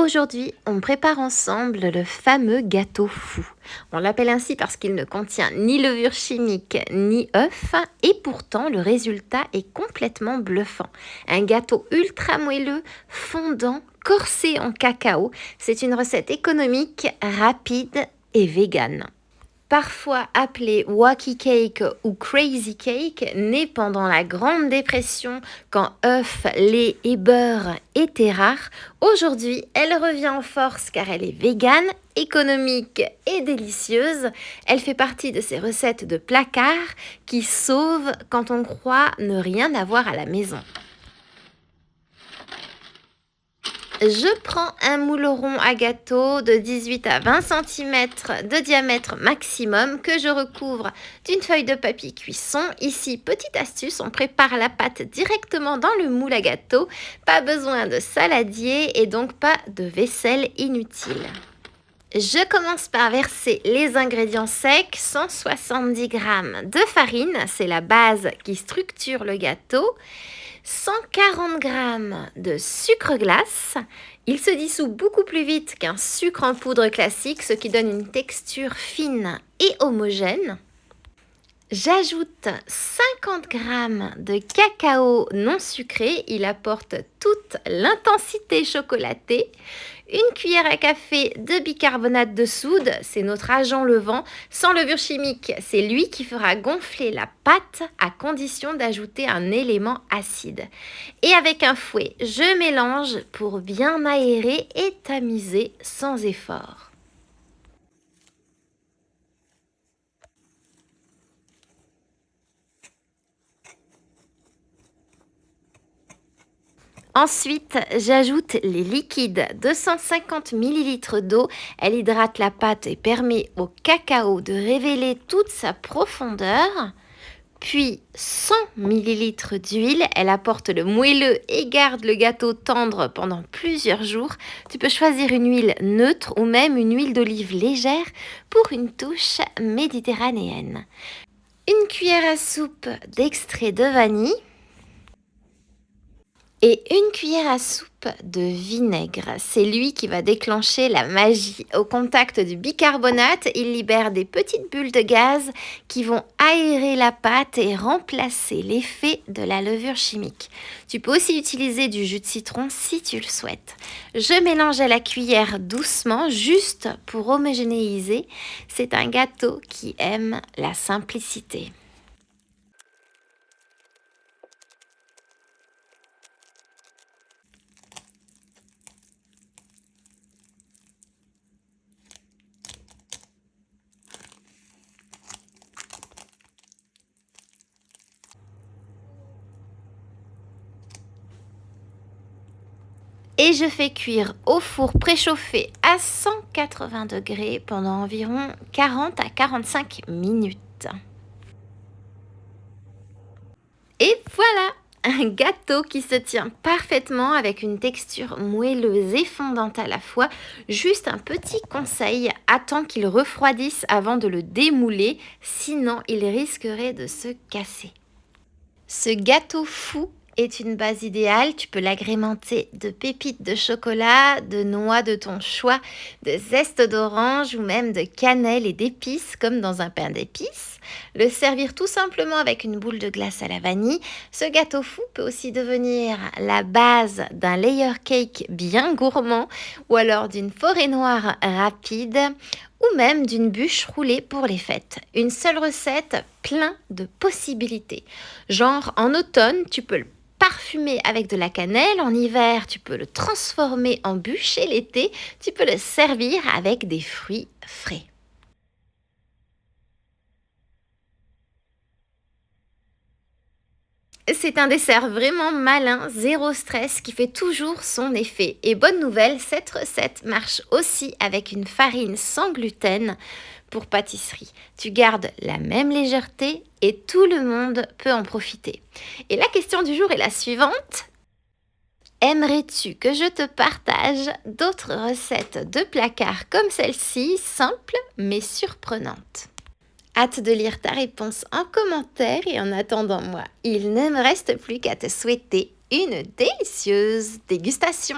Aujourd'hui, on prépare ensemble le fameux gâteau fou. On l'appelle ainsi parce qu'il ne contient ni levure chimique ni œufs et pourtant le résultat est complètement bluffant. Un gâteau ultra moelleux, fondant, corsé en cacao. C'est une recette économique, rapide et végane. Parfois appelée Wacky Cake ou Crazy Cake, née pendant la Grande Dépression quand œufs, lait et beurre étaient rares, aujourd'hui elle revient en force car elle est végane, économique et délicieuse. Elle fait partie de ces recettes de placard qui sauvent quand on croit ne rien avoir à la maison. Je prends un moule rond à gâteau de 18 à 20 cm de diamètre maximum que je recouvre d'une feuille de papier cuisson. Ici, petite astuce, on prépare la pâte directement dans le moule à gâteau. Pas besoin de saladier et donc pas de vaisselle inutile. Je commence par verser les ingrédients secs, 170 g de farine, c'est la base qui structure le gâteau, 140 g de sucre glace. Il se dissout beaucoup plus vite qu'un sucre en poudre classique, ce qui donne une texture fine et homogène. J'ajoute 50 g de cacao non sucré, il apporte toute l'intensité chocolatée. Une cuillère à café de bicarbonate de soude, c'est notre agent levant. Sans levure chimique, c'est lui qui fera gonfler la pâte à condition d'ajouter un élément acide. Et avec un fouet, je mélange pour bien aérer et tamiser sans effort. Ensuite, j'ajoute les liquides, 250 ml d'eau. Elle hydrate la pâte et permet au cacao de révéler toute sa profondeur. Puis 100 ml d'huile, elle apporte le moelleux et garde le gâteau tendre pendant plusieurs jours. Tu peux choisir une huile neutre ou même une huile d'olive légère pour une touche méditerranéenne. Une cuillère à soupe d'extrait de vanille. Et une cuillère à soupe de vinaigre. C'est lui qui va déclencher la magie. Au contact du bicarbonate, il libère des petites bulles de gaz qui vont aérer la pâte et remplacer l'effet de la levure chimique. Tu peux aussi utiliser du jus de citron si tu le souhaites. Je mélange à la cuillère doucement, juste pour homogénéiser. C'est un gâteau qui aime la simplicité. Et je fais cuire au four préchauffé à 180 degrés pendant environ 40 à 45 minutes. Et voilà, un gâteau qui se tient parfaitement avec une texture moelleuse et fondante à la fois. Juste un petit conseil, attends qu'il refroidisse avant de le démouler, sinon il risquerait de se casser. Ce gâteau fou est une base idéale. Tu peux l'agrémenter de pépites de chocolat, de noix de ton choix, de zeste d'orange ou même de cannelle et d'épices comme dans un pain d'épices. Le servir tout simplement avec une boule de glace à la vanille. Ce gâteau fou peut aussi devenir la base d'un layer cake bien gourmand ou alors d'une forêt noire rapide ou même d'une bûche roulée pour les fêtes. Une seule recette, plein de possibilités. Genre en automne, tu peux le parfumer avec de la cannelle. En hiver, tu peux le transformer en bûche et l'été, tu peux le servir avec des fruits frais. C'est un dessert vraiment malin, zéro stress, qui fait toujours son effet. Et bonne nouvelle, cette recette marche aussi avec une farine sans gluten pour pâtisserie. Tu gardes la même légèreté et tout le monde peut en profiter. Et la question du jour est la suivante. Aimerais-tu que je te partage d'autres recettes de placard comme celle-ci, simples mais surprenantes? Hâte de lire ta réponse en commentaire et en attendant moi, il ne me reste plus qu'à te souhaiter une délicieuse dégustation.